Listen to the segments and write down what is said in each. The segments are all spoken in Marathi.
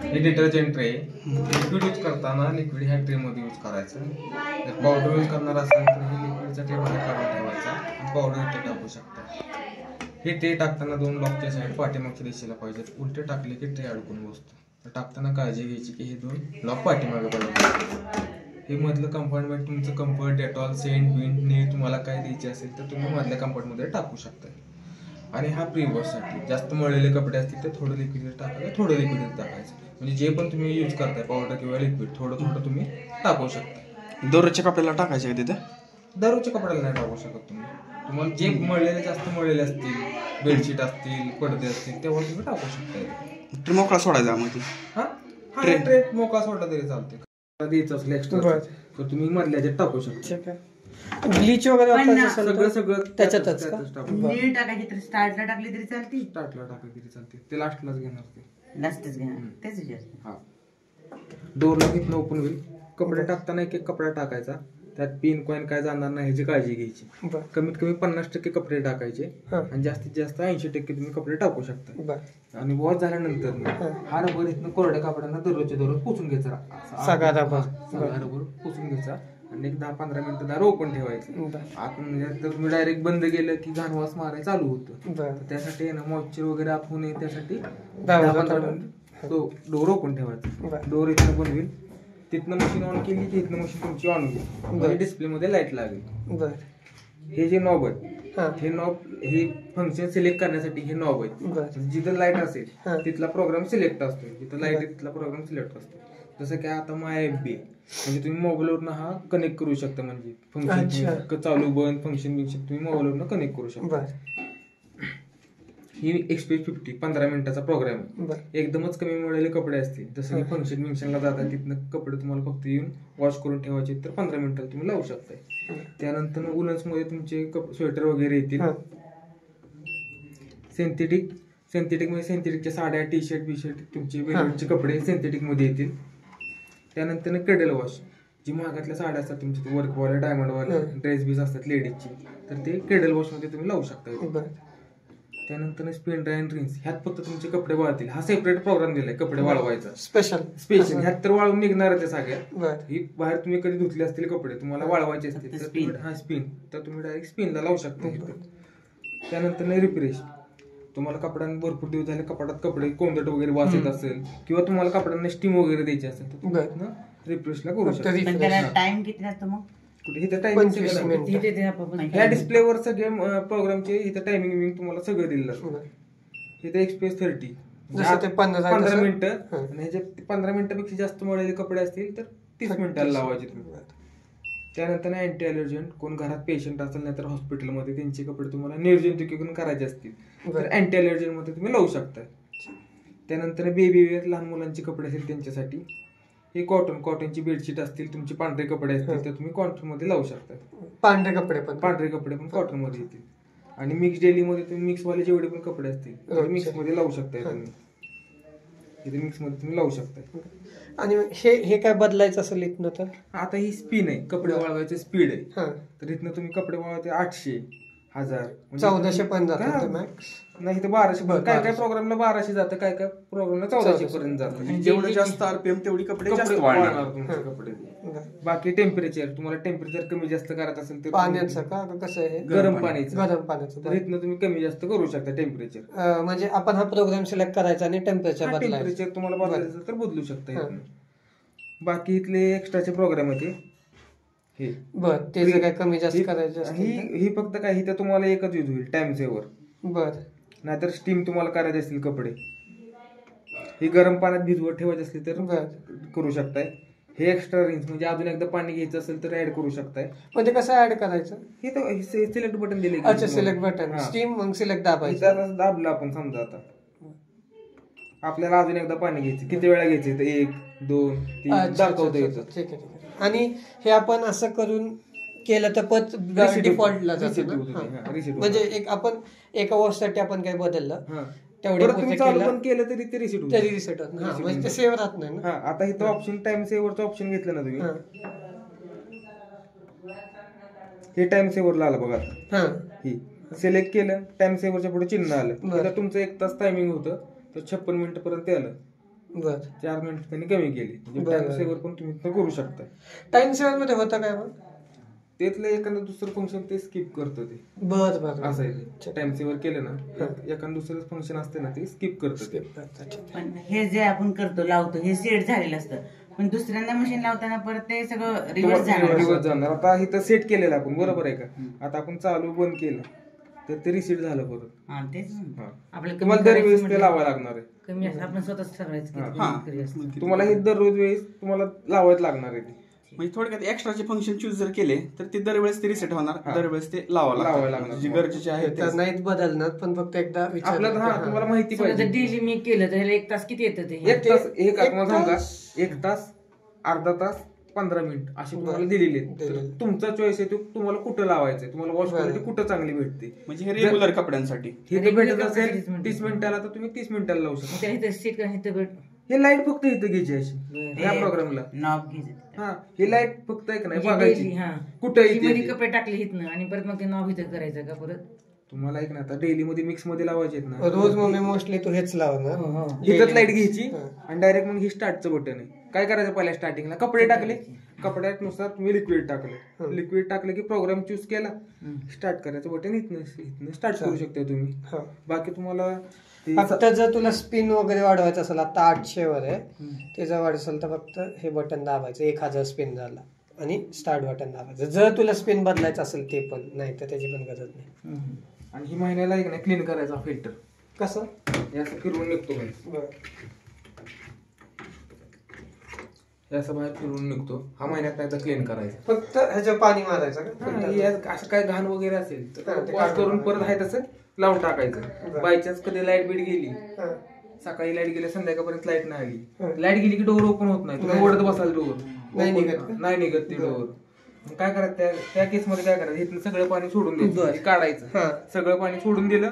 हे डिटर्जंट ट्रे. लिक्विड यूज करताना लिक्विड ह्या ट्रेमध्ये यूज करायचं. जर पावडर यूज करणार असाल तर हे लिक्विडचा ट्रे बाहेर काढून ठेवायचा आणि पावडर इथे टाकू शकता. हे ट्रे टाकताना 2 लॉकच्या साईड पाठीमागच्या दिशेला पाहिजेत. उलटे टाकले की ट्रे अडकून बसतो. तर टाकताना काळजी घ्यायची की हे 2 लॉक पाठीमागे पडतात. हे मधलं कंपार्टमेंट तुमचं कम्फर्ट, डेटॉल, सेंट, विंट, नीट तुम्हाला काय द्यायचे असेल तर तुम्ही मधल्या कंपार्टमध्ये टाकू शकता. आणि हा प्री वॉशसाठी जास्त मळलेले कपडे असतील तर थोडं लिक्विड टाकायचं, थोडं लिक्विड टाकायचं. म्हणजे जे पण तुम्ही यूज करताय पावडर किंवा लिक्विड थोडं थोडं तुम्ही टाकू शकता. दररोजच्या कपड्याला टाकायचे का तिथे? दररोजच्या कपड्याला नाही टाकू शकत तुम्ही. तुम्हाला जे मळलेले जास्त मळलेले असतील, बेडशीट असतील, पडदे असतील तेव्हा तुम्ही टाकू शकता. ट्रे मोकळा सोडायचा मग ती. ट्रे मोकळा सोडला तरी चालते. द्यायचं असेल एक्स्ट्रा तर तुम्ही मधल्या जे टाकू शकता. ब्लीच वगैरे सगळं त्याच्यातच नीट टाकायची तर स्टार्टला टाकली तरी चालते. स्टार्टला टाकली तरी चालते. ते लास्टलाच घेणार ते. लास्टच घेणार तेच विचार. हा डोरला किती ओपन होईल. कपडे टाकताना एक कपडा टाकायचा. त्यात पिन कॉइन काय जाणार नाही ह्याची काळजी घ्यायची. कमीत कमी 50% कपडे टाकायचे आणि जास्तीत जास्त 80% तुम्ही कपडे टाकू शकता. आणि वॉश झाल्यानंतर हा रबर इथनं कोरड्या कपड्यांना दररोजच्या दररोज पुसून घ्यायचा. सगळा रबर पुसून घ्यायचा आणि एक 10-15 मिनिटं दार ओपन ठेवायचं. आत म्हणजे जर तुम्ही डायरेक्ट बंद केलं की घाणवास मारायला चालू होतं. त्यासाठी ना मॉइश्चर वगैरे आत होऊ नये त्यासाठी 10-15 मिनिटं डोर ओपन ठेवायचा. डोर इथनं बंद होईल. तिथनं मशीन ऑन केली की इथनं मशीन तुमची ऑन होईल. डिस्प्ले मध्ये लाईट लागेल. हे जे नॉब आहे हे नॉब हे फंक्शन सिलेक्ट करण्यासाठी हे नॉब आहे. जिथं लाईट असेल तिथला प्रोग्राम सिलेक्ट असतो. जिथं लाईट आहे तिथला प्रोग्राम सिलेक्ट असतो. जसं की आता माय FB म्हणजे तुम्ही मोबाईलवरनं हा कनेक्ट करू शकता. म्हणजे फंक्शन चालू बंद फंक्शन तुम्ही मोबाईलवरनं कनेक्ट करू शकता. ही XP 50 15 मिनिटाचा प्रोग्राम आहे. एकदमच कमी मिळालेले कपडे असतील जसं की फंक्शनला जातात तिथनं कपडे तुम्हाला फक्त येऊन वॉश करून ठेवायचे तर 15 मिनिटाला तुम्ही लावू शकताय. त्यानंतर उलन्स मध्ये तुमचे स्वेटर वगैरे येतील. सिंथेटिक मध्ये सिंथेटिकच्या साड्या, टी शर्ट, बिशर्ट तुमचे वेगवेगळे कपडे सिंथेटिक मध्ये येतील. त्यानंतर क्रेडल वॉश जी महागातल्या साड्या असतात तुमचे वर्कवाले, डायमंडवाले, ड्रेस बीस असतात लेडीजची तर ते क्रेडल वॉश मध्ये तुम्ही लावू शकता. त्यानंतर स्पिन ड्राय अँड रिन्स ह्यात फक्त तुमचे कपडे वाळतील. हा सेपरेट प्रोग्राम दिलाय कपडे वाळवायचा स्पेशल ह्यात तर वाळून निघणार ते सगळ्या. ही बाहेर तुम्ही कधी धुतले असतील कपडे तुम्हाला वाळवायचे असतील तर स्पिन तर तुम्ही डायरेक्ट स्पिनला लावू शकता. त्यानंतर रिफ्रेश तुम्हाला कपड्यांना भरपूर दिवस झाले कपड्यात कपडे कोंदट वगैरे वास येत असेल किंवा तुम्हाला कपड्यांना स्टीम वगैरे द्यायची असेल तर तुम्ही रिफ्रेशला करू शकता. टाइम किती असतो मग? ह्या डिस्प्लेवर सगळे प्रोग्रामचे इथं टायमिंग तुम्हाला सगळं दिलेलं असतं. इथे एक्सप्रेस 30 15 मिनिटं आणि ह्याचे 15 मिनिटापेक्षा जास्त मळलेले कपडे असतील तर 30 मिनिटाला लावायचे तुम्ही. त्यानंतर अँटी अलर्जंट कोण घरात पेशंट असेल नाही तर हॉस्पिटलमध्ये त्यांचे कपडे तुम्हाला निर्जंतुकीकरण करायचे असतील तर अँटी अलर्जंट मध्ये तुम्ही लावू शकता. त्यानंतर बेबी वेअर लहान मुलांचे कपडे असतील त्यांच्यासाठी हे कॉटनची बेडशीट असतील तुमचे पांढरे कपडे असतील तर तुम्ही कॉटन मध्ये लावू शकता. पांढरे कपडे पण कॉटन मध्ये येतील. आणि मिक्स डेली मध्ये तुम्ही मिक्स वाले जेवढे पण कपडे असतील मिक्स मध्ये लावू शकताय तुम्ही. इथे मिक्स मध्ये तुम्ही लावू शकताय. आणि हे काय बदलायचं असेल इथनं तर आता ही स्पिन आहे कपडे वाळवायचे स्पीड आहे तर इथनं तुम्ही कपडे वाळवते 800, 1000, 1400 पण जातं नाही तर 1200. काय प्रोग्रामला 1200 जातं काय प्रोग्रामला 1400 पर्यंत जातं. जेवढं जास्त RPM तेवढी कपडे जास्त वाळणार तुमचे कपडे. बाकी टेम्परेचर तुम्हाला टेम्परेचर कमी जास्त करायचं असेल तर पाण्याचं का कसं आहे गरम पाण्याचं तर इथनं तुम्ही कमी जास्त करू शकता टेम्परेचर. म्हणजे आपण हा प्रोग्राम सिलेक्ट करायचा आणि टेम्परेचर तुम्हाला बदलायचं तर बदलू शकता. बाकी इथले एक्स्ट्राचे प्रोग्राम आहे हे ते काय कमी जास्त करायचं ही फक्त काय इथं तुम्हाला एकच यूज होईल टाइम सेव्हर. नाहीतर स्टीम तुम्हाला करायचे असतील कपडे ही गरम पाण्यात भिजवत ठेवायचे असतील तर करू शकताय. हे एक्स्ट्रा रिन्स म्हणजे अजून एकदा पाणी घ्यायचं असेल तर ऍड करू शकताय. म्हणजे कसं ऍड करायचं हे तर सिलेक्ट बटन दिले. अच्छा सिलेक्ट बटन स्टीम मग सिलेक्ट दाबायचं. दाबलं आपण समजा आता आपल्याला अजून एकदा पाणी घ्यायचं किती वेळा घ्यायचं 1, 2, 3 दाखवता येतं. ठीक आहे. आणि हे आपण असं करून केलं तर डिफॉल्टला जातं म्हणजे एक आपण एका वॉशसाठी आपण काय बदललं तेवढं केलं तरी ते रिसेट होत म्हणजे ते सेव्ह राहत नाही ना. आता इथं ऑप्शन टाइम सेव्हरचं ऑप्शन घेतलं ना तुम्ही हे टाइम सेव्हरला आलं बघा. सिलेक्ट केलं, टाइम सेव्हरच्या पुढे चिन्ह आलं, तिथं तुमचं 1 तास टायमिंग होतं, तर 56 मिनिट पर्यंत आलं. 4 मिनिट त्यांनी कमी केली. टाइम सेव्हर पण तुम्ही करू शकता. टाइम सेव्हर मध्ये होतं काय मग? त्यातलं एखादं दुसरं फंक्शन ते स्किप करतं ते. बरं असं आहे. टाइम सेव्हर केलं ना, एखादं दुसरं फंक्शन असते ना, ते स्किप करतं. पण हे जे आपण करतो लावतो हे सेट झालेलं असतं, पण दुसऱ्यांदा मशीन लावताना परत ते सगळं रिव्हर्स जाणार. आता इथं सेट केलेलं आपण, बरोबर आहे का? आता आपण चालू बंद केलं तर ते रिसेट झालं परत. तेच तुम्हाला दरवेळेस ते लावायला लागणार आहे. कमी असं आपण स्वतःच ठरवायचं. तुम्हाला हे दररोज वेळेस तुम्हाला लावायला लागणार आहे. म्हणजे थोडक्यात एक्स्ट्राचे फंक्शन चूज जर केले तर ते दरवेळेस ते रिसेट होणार, दरवेळेस ते लावावं लागणार. जे गरजेचे आहे तर नाहीत बदलणार, पण फक्त एकदा आपल्याला तुम्हाला माहिती पाहिजे. डेली मी केलं तर 1 तास किती येतं ते? 1 तास सांगा, 1 तास, अर्धा तास, 15 मिनिट अशी तुम्हाला दिलेली आहेत. तुमचा चॉईस आहे, तुम्हाला कुठं लावायचंय, तुम्हाला वॉश क्वालिटी कुठं चांगली भेटते. म्हणजे हे रेग्युलर कपड्यांसाठी हे भेटत असेल 30 मिनिटाला तर तुम्ही 30 मिनिटाला लावू शकता. हे लाईट फक्त इथं घ्यायची अशी या प्रोग्रामला नॉब घ्यायची. हे लाईट फक्त एक नाही बघायची कुठे कपडे टाकले हितनं आणि परत मग ते नॉब इथं करायचं का परत? तुम्हाला एक ना आता डेली मध्ये मिक्स मध्ये लावायचे ना, रोज मग मोस्टली तू हेच लावणार. हिथं लाईट घ्यायची आणि डायरेक्ट मग ही स्टार्टचं बटन आहे. काय करायचं पहिल्या स्टार्टिंगला कपडे टाकले, कपड्यानुसार तुम्ही लिक्विड टाकलं की प्रोग्राम चूज केला, स्टार्ट करायचं बटन इथनं स्टार्ट करू शकता तुम्ही. बाकी तुम्हाला फक्त जर तुला स्पिन वगैरे वाढवायचं असेल, आता 800 वर आहे, ते जर वाढ असेल तर फक्त हे बटन दाबायचं, 1000 स्पिन झाला आणि स्टार्ट बटन दाबायचं. जर तुला स्पिन बदलायचं असेल ते पण, नाही तर त्याची पण गरज नाही. आणि ही महिन्याला एक नाही क्लीन करायचा फिल्टर. कसं? याचं फिरवून निघतो, असं बाहेर फिरून निघतो. हा महिन्यात नाही तर क्लीन करायचा. फक्त ह्याचं पाणी मारायचं का? असं काय घाण वगैरे असेल तर वॉश करून परत आहे तसं लावून टाकायचं. बायचान्स कधी लाईट बीट गेली, सकाळी लाईट गेली, संध्याकाळपर्यंत लाईट नाही आली, लाईट गेली की डोअर ओपन होत नाही, तुम्ही ओढत बसाल डोअर, नाही निघत ते डोअर. काय करायचं त्या केस मध्ये, काय करायचं, इथलं सगळं पाणी सोडून द्यायचं, काढायचं. सगळं पाणी सोडून दिलं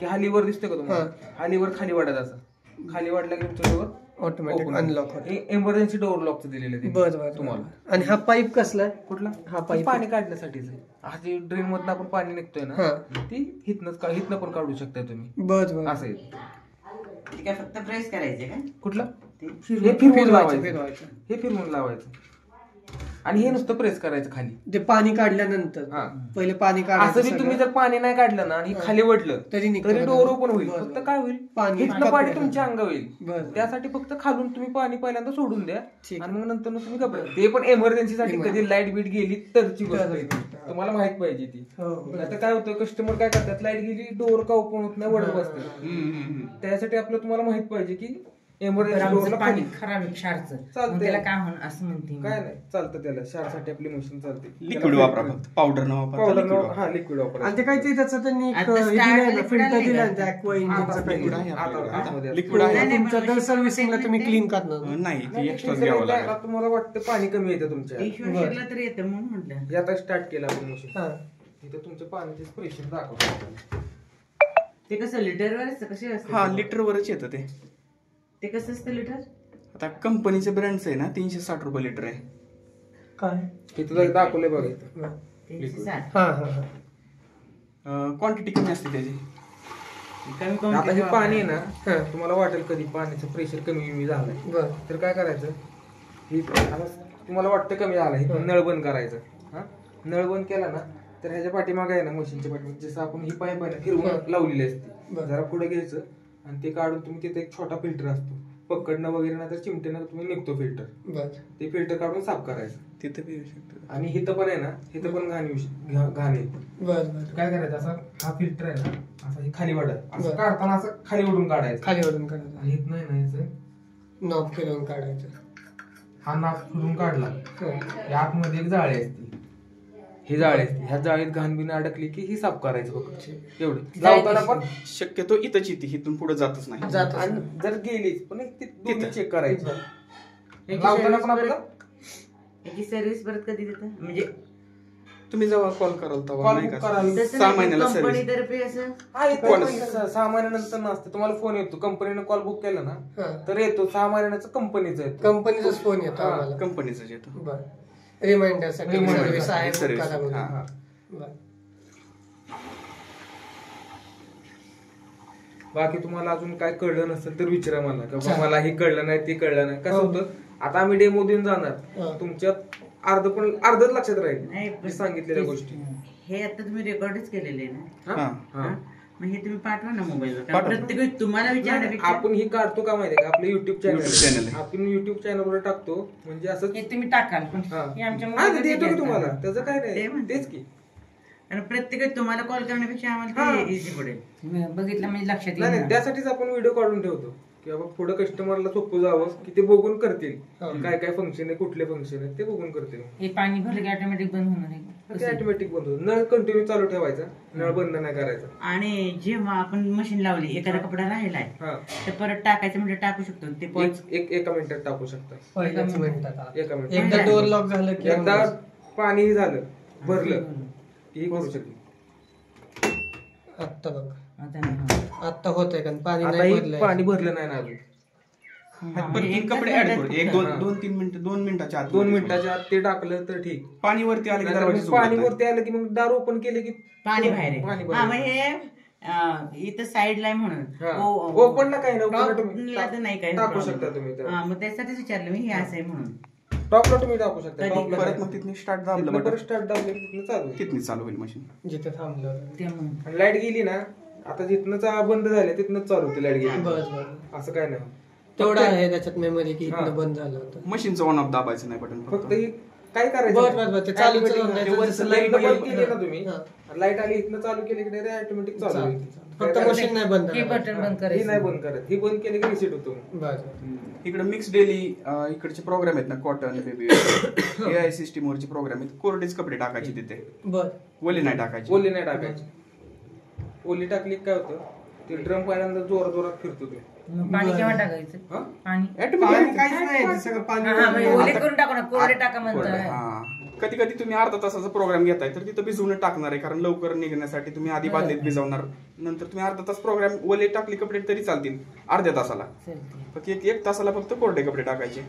की हालीवर दिसतं का तुम्हाला, हालीवर खाली वाढत, असं खाली वाढला की तुमचं डोअर ऑटोमॅटिक अनलॉक होतं. इमर्जन्सी डोअर लॉकचं दिलेलं आहे बरं तुम्हाला. आणि हा पाईप कसला आहे? कुठला? हा पाईप पाणी काढण्यासाठीच आहे. हा जे ड्रेन मधनं आपण पाणी निघतोय ना, ती हिथनं पण काढू शकता तुम्ही. बरं असं आहे. काय फक्त प्रेस करायचे का? कुठलं? हे फिरवून लावायचं आणि हे नुसतं प्रेस करायचं खाली. ते पाणी काढल्यानंतर पहिले पाणी काढायचं. असं तुम्ही जर पाणी नाही काढलं ना आणि खाली वडलं तरी डोअर ओपन होईल. फक्त काय होईल, पाणी तुमच्या अंग होईल. त्यासाठी फक्त खालून तुम्ही पाणी पहिल्यांदा सोडून द्या आणि मग नंतर तुम्ही कपडे. ते पण एमर्जन्सीसाठी, कधी लाईट बीट गेली तरची गोष्ट आहे, तुम्हाला माहित पाहिजे ती. आता काय होतं, कस्टमर काय करतात, लाईट गेली डोअर का ओपन होत नाही, वडत बसतात. त्यासाठी आपलं तुम्हाला माहित पाहिजे की एमर्जन्सी पाणी खराब क्षारचं चालतं, त्याला काय होणार असं म्हणते. काय नाही, चालतं त्याला क्षारसाठी आपली मशीन चालते. लिक्विड वापरा, फक्त पावडर न वापरा. हा लिक्विड वापरा. आणि ते काय त्याचं त्यांनी फिल्टर दिलं, लिक्विड आहे तुमच्या दर सर्व्हिसिंगला तुम्ही क्लीन करणार नाही, ते एक्स्ट्रा घ्यावं लागेल. तुम्हाला वाटतं पाणी कमी येतं तुमच्या, तर येतं म्हणून म्हटलं. हे आता स्टार्ट केलं आपण मशीन, इथं तुमच्या पाण्याचे प्रेशर दाखवतो. ते कसं लिटरवर कसे असतं? हा, लिटरवरच येतं ते. ते कसं असतं लिटर? आता कंपनीचे ब्रँड्स आहे ना, 360 रुपये लिटर आहे. काय हे तुला दाखवलंय बघा इथं. 360. क्वांटिटी कमी असते त्याची. आता हे पाणी आहे ना, तुम्हाला वाटेल कधी पाण्याचं प्रेशर कमी झालंय तर काय करायचं, हे तुम्हाला वाटतं कमी झालं, हे नळ बंद करायचं. नळ बंद केला ना तर ह्याच्या पाठीमागे आहे ना, मशीनच्या पाठीमागे जसं आपण ही पाईप आहे ना फिरवून लावलेली असते, जरा पुढे घ्यायचं आणि ते काढून तुम्ही तिथे एक छोटा फिल्टर असतो, पकडणं वगैरे ना तर चिमटेनं तुम्ही निघतो फिल्टर, ते फिल्टर काढून साफ करायचं. तिथं बी येऊ शकतं. आणि हिथं पण आहे ना, हिथं पण घाण आहे. काय करायचं, असा हा फिल्टर आहे ना, असं हे खाली वाढत, असं काढताना असं खाली ओढून काढायचं, आणि हिथं नाही ना याचं नॉब फिरवून काढायचं. हा नाक फिरून काढला, या आतमध्ये एक जाळी असते, ही जाळी असते, ह्या जाळीत घाण बिन अडकली की ही साफ करायचं फक्त एवढं. लावताना पण शक्यतो इथंच येते, इथून पुढे जातच नाही. आणि जर गेलीच पण तिथे चेक करायचं. लावताना पण आपल्याला याची सर्व्हिस परत कधी देतात, म्हणजे तुम्ही जेव्हा कॉल कराल तेव्हा नाही का, 6 6 महिन्याला सर्व्हिस. कंपनीतर्फे असं 6 महिन्यानंतर नसते, तुम्हाला फोन येतो, कंपनीने कॉल बुक केला ना तर येतो, 6 महिन्याचा कंपनीचा येतो, कंपनीचाच फोन येतो आम्हाला, कंपनीचाच येतो रिमाइंडर साठी सर्व्हिस आहे. बाकी तुम्हाला अजून काय कळलं नसेल तर विचारा मला, की मला हे कळलं नाही ते कळलं नाही. कसं होतं, आता आम्ही डेमो देऊन जाणार, तुमच्यात अर्धच लक्षात राहील सांगितलेल्या गोष्टी. हे आता तुम्ही रेकॉर्डच केलेले ना, मग हे तुम्ही पाठवा ना मोबाईलवर. प्रत्येक तुम्हाला विचारण्यापेक्षा आपण ही काढतो का माहितीये का, आपलं युट्यूब चॅनल आपण युट्यूब चॅनलवर टाकतो, म्हणजे असं तुम्ही टाकाल देतो की तुम्हाला, त्याचं काय नाही, तेच की. आणि प्रत्येक तुम्हाला कॉल करण्यापेक्षा आम्हाला इझी पडेल, बघितलं म्हणजे लक्षात नाही. त्यासाठीच आपण व्हिडिओ काढून ठेवतो, की बाबा पुढे कस्टमरला सोपं जावं, की ते बघून करतील काय काय फंक्शन आहे, कुठले फंक्शन आहे ते बघून करतील. हे पाणी भरलं की ऑटोमॅटिक बंद होणार आहे, ते ऑटोमॅटिक बंद होतं. नळ कंटिन्यू चालू ठेवायचा, नळ बंद नाही करायचा. आणि जेव्हा आपण मशीन लावली, एखादा कपडा राहिलाय तर परत टाकायचं म्हणजे टाकू शकतो ते एका मिनिटात टाकू शकता, पहिल्याच मिनिटात. एका मिनिटात. एकदा डोअर लॉक झालं की एकदा पाणी झालं भरलं की करू शकतो. आत्ता बघ, आत्ता होतंय का पाणी आता नाही हे भरलंय. पाणी भरलं नाही ना अजून. कपडे ऍड करू, 2 मिनिटाच्या आत 2 मिनिटाच्या आत ते टाकलं तर ठीक. पाणी वरती आलं की नाहीतर दरवाजा मग सुरू पाणी होतात. वरती आलं की मग दार ओपन केले की पाणी बाहेर आहे. पाणी हा, मग हे इथं साईडला आहे म्हणून ओपनला काही नाही, ओपनला तुम्ही नाही काय टाकू शकता तुम्ही. मग त्यासाठीच विचारलं मी, हे असं आहे म्हणून. टॉपला तुम्ही टाकू शकता. परत मग तिथनं स्टार्ट दाबलं परत स्टार्ट दाबले तिथनं चालू तिथनं चालू होईल मशीन. जिथे थांबलं त्यामुळे लाईट गेली ना, आता जिथनं बंद झालं तिथनंच चालू होती लाईट गेली. बस बस असं काय नाही. तेवढं आहे त्याच्यात मेमरी की इथनं बंद झालं होतं. मशीनचं ऑन ऑफ दाबायचं नाही बटन, फक्त ही काय करायचं, बस बस बस ते चालू लाईट बंद केली ना तुम्ही, लाईट आली इथनं चालू केली की डायरेक्ट ऑटोमॅटिक चालू होईल. फक्त मशीन नाही बंद बटन बंद ही नाही बंद करत, ही बंद केली की रिसेट होतो. बस इकडे मिक्स डेली इकडचे प्रोग्राम आहेत ना, कॉटन बेबी AI सिस्टीम वरचे प्रोग्राम आहेत. कोरडेच कपडे टाकायचे तिथे, बर. ओले नाही टाकायचे. ओली नाही टाकायची. ओली टाकली काय होतं, ते ड्रम पहिल्यांदा जोरात फिरतो ते. पाणी केव्हा टाकायचं? पाणी काहीच नाही ते सगळं पाणी ओले करून टाकू ना, कोरडे टाका म्हणतात. कधी कधी तुम्ही अर्धा तासाचा प्रोग्राम घेताय तर तिथं भिजवून टाकणार आहे, कारण लवकर निघण्यासाठी तुम्ही आधी बादलीत भिजवणार, नंतर तुम्ही अर्धा तास प्रोग्राम ओले टाकले कपडे तरी चालतील अर्ध्या तासाला. फक्त 1 तासाला फक्त कोरडे कपडे टाकायचे.